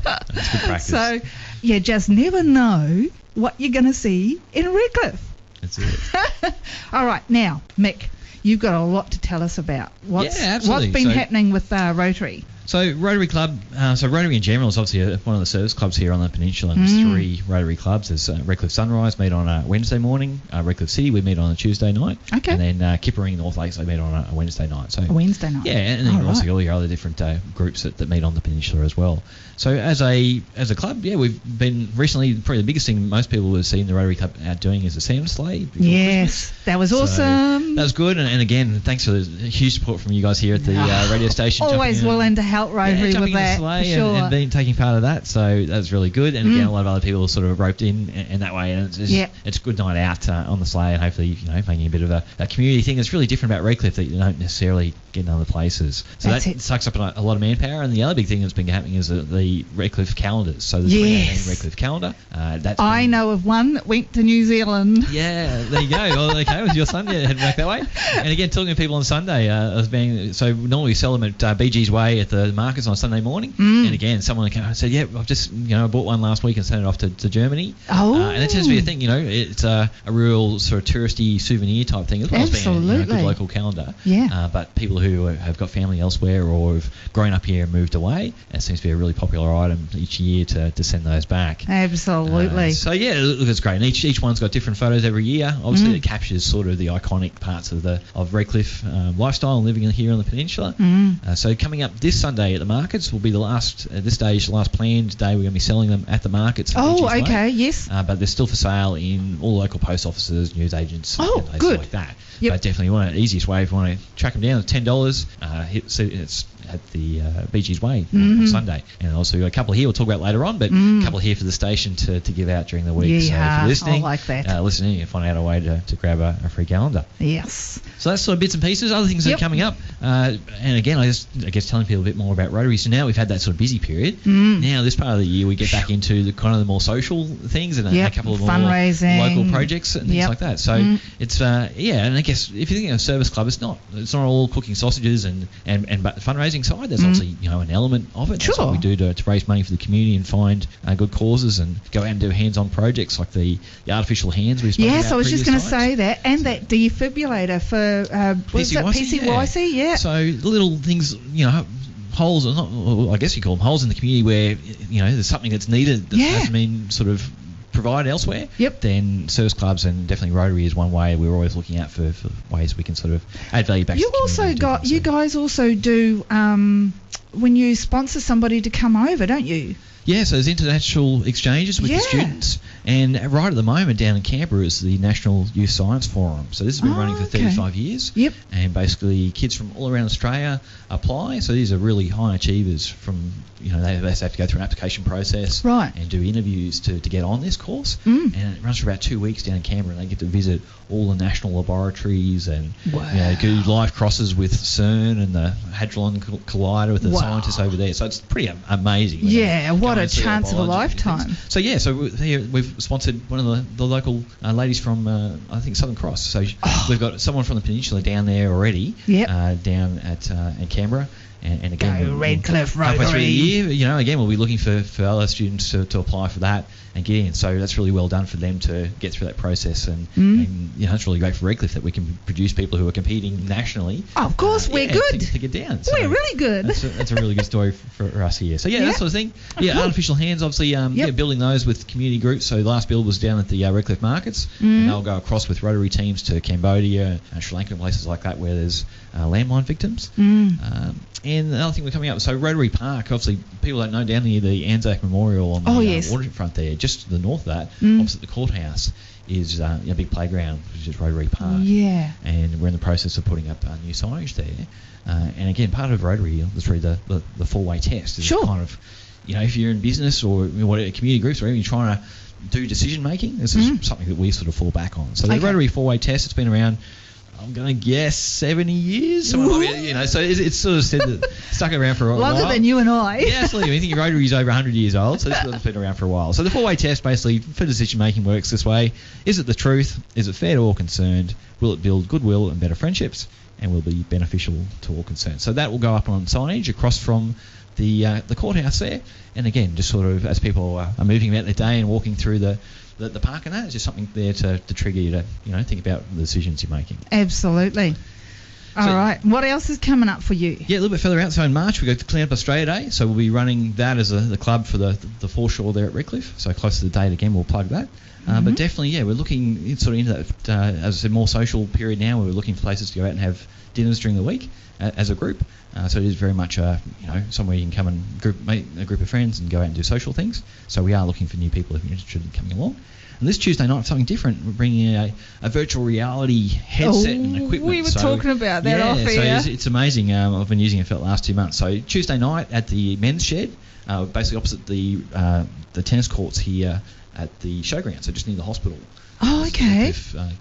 That's good practice. So you just never know what you're going to see in Redcliffe. That's it. All right, now, Mick, you've got a lot to tell us about. What's absolutely. been happening with Rotary? So Rotary Club, so Rotary in general is obviously one of the service clubs here on the peninsula. And there's 3 Rotary clubs. There's Redcliffe Sunrise, meet on a Wednesday morning. Redcliffe City, we meet on a Tuesday night. Okay. And then Kippering, North Lakes, they meet on a Wednesday night. So A Wednesday night. Yeah, and then also all your other different groups that meet on the peninsula as well. So as a club, we've been recently, probably the biggest thing most people have seen the Rotary Club out doing is the Santa Sleigh. Yes, Christmas. that was awesome. That was good, and again, thanks for the huge support from you guys here at the radio station. Always willing to help Rotary with that, for sure. And being taking part of that, so that's really good. And again, a lot of other people sort of roped in that way, and it's a good night out on the sleigh, and hopefully making a bit of a community thing. It's really different about Redcliffe that you don't necessarily get in other places. So that sucks up a lot of manpower. And the other big thing that's been happening is the Redcliffe calendars. So the 2018 Redcliffe calendar. I know of one that went to New Zealand. Yeah, there you go. Well, okay, with your son, heading back that way. And again, talking to people on Sunday, so normally we sell them at BG's Way at the markets on Sunday morning. And again, someone said, I've just I bought one last week and sent it off to Germany. And that tends to be a thing, it's a real sort of touristy souvenir type thing as well as being a good local calendar. Yeah. But people who have got family elsewhere or have grown up here and moved away, it seems to be a really popular item each year to send those back. Absolutely. So look, it's great. And each one's got different photos every year. Obviously, it captures sort of the iconic parts of Redcliffe lifestyle and living here on the peninsula. So coming up this Sunday at the markets will be the last, at this stage, the last planned day we're going to be selling them at the markets. Yes. But they're still for sale in all local post offices, news agents, and places like that. Yep. But definitely the easiest way if you want to track them down is $10. It's at the BG's Way on Sunday. And also we've got a couple here we'll talk about later on, but a couple here for the station to give out during the week. So if you're listening, I like that. Listening, you can find out a way to grab a free calendar. Yes. So that's sort of bits and pieces. Other things that are coming up. And again, I guess telling people a bit more about Rotary. So now we've had that sort of busy period. Now this part of the year we get back into the kind of the more social things and a couple of fundraising, more local projects and things like that. So it's and I guess if you think of a service club, it's not all cooking sausages and but the fundraising side, there's obviously an element of it. That's what we do to raise money for the community and find good causes and go out and do hands-on projects like the artificial hands we spoke about. Yes, I was just going to say that, and that defibrillator for PCYC. Yeah. So little things, holes, I guess you call them holes in the community where there's something that's needed that hasn't been sort of provided elsewhere. Then service clubs and definitely Rotary is one way we're always looking at for ways we can sort of add value back to the community. You guys also do when you sponsor somebody to come over, don't you? Yeah, so there's international exchanges with the students, and right at the moment down in Canberra is the National Youth Science Forum. So this has been running for 35 years, and basically kids from all around Australia apply. So these are really high achievers from, they have to go through an application process and do interviews to get on this course, and it runs for about 2 weeks down in Canberra, and they get to visit all the national laboratories and do live crosses with CERN and the Hadron Collider with the scientists over there. So it's pretty amazing. Yeah, what a chance of a lifetime. So here we've sponsored one of the local ladies from I think Southern Cross. So we've got someone from the peninsula down there already, down at in Canberra. And again, Redcliffe Rotary. Halfway through the year, again, we'll be looking for other students to apply for that and get in. So that's really well done for them to get through that process. And it's really great for Redcliffe that we can produce people who are competing nationally. Oh, of course, we're good. To get down. So we're really good. That's a really good story for us here. So, that sort of thing. Artificial hands, obviously, building those with community groups. So the last build was down at the Redcliffe markets. And they'll go across with Rotary teams to Cambodia, Sri Lanka, and places like that where there's landmine victims. And the other thing we're coming up, so Rotary Park, obviously people don't know, down near the Anzac Memorial on the waterfront there, just to the north of that, opposite the courthouse, is a big playground, which is Rotary Park. Yeah. And we're in the process of putting up new signage there. And again, part of Rotary, through the four-way test, is kind of, if you're in business or community groups or even you're trying to do decision making, this is something that we sort of fall back on. So the Rotary four-way test, it's been around, I'm going to guess 70 years. So it's sort of said that stuck around for a while. Longer than you and I. Yeah, absolutely. I think Rotary is over 100 years old, so this has been around for a while. So the four-way test basically for decision making works this way. Is it the truth? Is it fair to all concerned? Will it build goodwill and better friendships? And will be beneficial to all concerned. So that will go up on signage across from the courthouse there. And again, just sort of as people are moving about their day and walking through the park and that, it's just something there to trigger you to think about the decisions you're making. Absolutely. All right. What else is coming up for you? Yeah, a little bit further out. So in March, we go to Clean Up Australia Day. So we'll be running that as the club for the foreshore there at Redcliffe. So close to the date again, we'll plug that. But definitely, we're looking sort of into that, as I said, more social period now. Where we're looking for places to go out and have dinners during the week as a group. So it is very much, somewhere you can come and meet a group of friends and go out and do social things. So we are looking for new people if you're interested in coming along. And this Tuesday night, something different. We're bringing in a virtual reality headset and equipment. We were talking about that off here. So it's amazing. I've been using it for the last 2 months. So Tuesday night at the men's shed, basically opposite the tennis courts here at the showground, so just near the hospital. Oh, okay.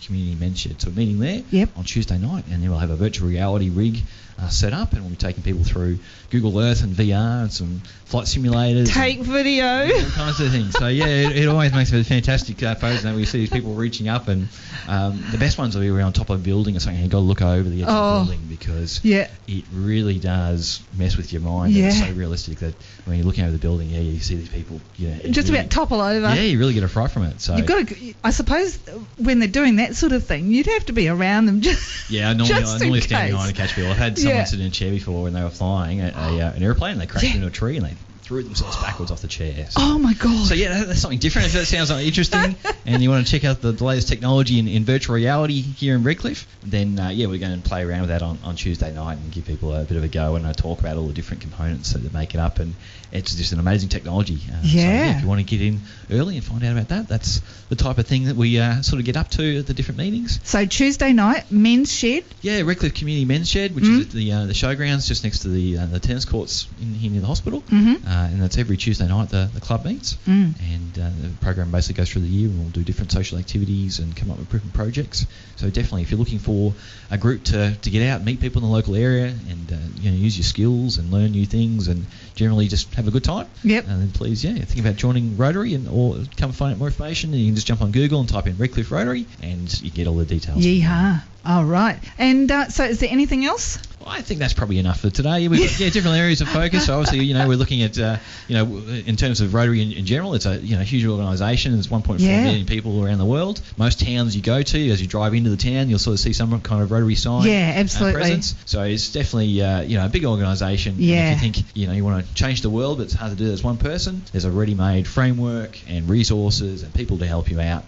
Community men's shed. So we're meeting there on Tuesday night, and then we'll have a virtual reality rig set up, and we'll be taking people through Google Earth and VR and some flight simulators. Take video. All kinds of things. So, it always makes a fantastic photos. And we see these people reaching up, and the best ones will be on top of a building or something, and you've got to look over the edge of the building because it really does mess with your mind. Yeah. It's so realistic that when you're looking over the building, you see these people. Just really, about topple over. Yeah, you really get a fright from it. So you've got to, I suppose, when they're doing that sort of thing, you'd have to be around them. I normally stand behind and catch people. I've had someone sit in a chair before when they were flying an airplane, and they crashed into a tree and they threw themselves backwards off the chair. So, oh my God. So that's something different. If that sounds interesting and you want to check out the latest technology in virtual reality here in Redcliffe, then we're going to play around with that on Tuesday night and give people a bit of a go and talk about all the different components that make it up. And it's just an amazing technology. So if you want to get in early and find out about that, that's the type of thing that we sort of get up to at the different meetings. So Tuesday night, men's shed? Yeah, Redcliffe Community Men's Shed, which is at the showgrounds just next to the tennis courts here near the hospital. And that's every Tuesday night the club meets. And the program basically goes through the year, and we'll do different social activities and come up with different projects. So definitely, if you're looking for a group to get out and meet people in the local area and use your skills and learn new things and generally just have a good time, and then please think about joining Rotary or come find out more information. And you can just jump on Google and type in Redcliffe Rotary and you get all the details. Yeehaw. All right. And so is there anything else? I think that's probably enough for today. We've got different areas of focus. So obviously, we're looking at, in terms of Rotary in general, it's a huge organisation. There's 1.4 million people around the world. Most towns you go to, as you drive into the town, you'll sort of see some kind of Rotary sign. Yeah, absolutely. Presence. So it's definitely a big organisation. Yeah. And if you think you want to change the world, but it's hard to do as one person, there's a ready-made framework and resources and people to help you out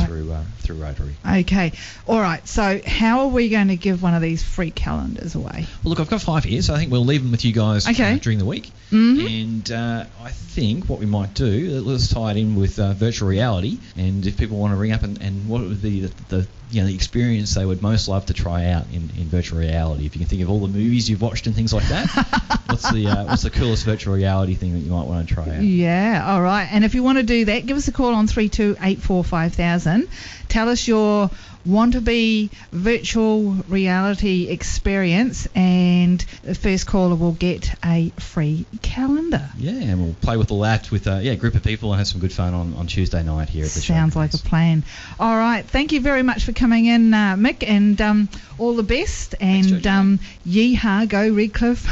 through Rotary. Okay. All right. So how are we going to give one of these free calendars away? Well, look, I've got 5 here, so I think we'll leave them with you guys during the week. And I think what we might do, let's tie it in with virtual reality. And if people want to ring up and what would be the experience they would most love to try out in virtual reality. If you can think of all the movies you've watched and things like that, what's the coolest virtual reality thing that you might want to try out? Yeah, all right. And if you want to do that, give us a call on 32845000. Tell us your want-to-be virtual reality experience, and the first caller will get a free calendar. Yeah, and we'll play with all that with a group of people and have some good fun on Tuesday night here at the show. Sounds like a plan. All right, thank you very much for coming in, Mick, and all the best. And yeehaw, go Redcliffe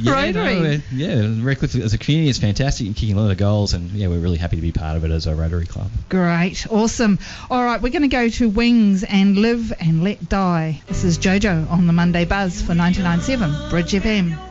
Rotary. Redcliffe as a community is fantastic and kicking a lot of goals, and we're really happy to be part of it as a Rotary club. Great, awesome. All right, we're going to go to Wings and Live and Let Die. This is Jojo on the Monday Buzz for 99.7 Bridge FM.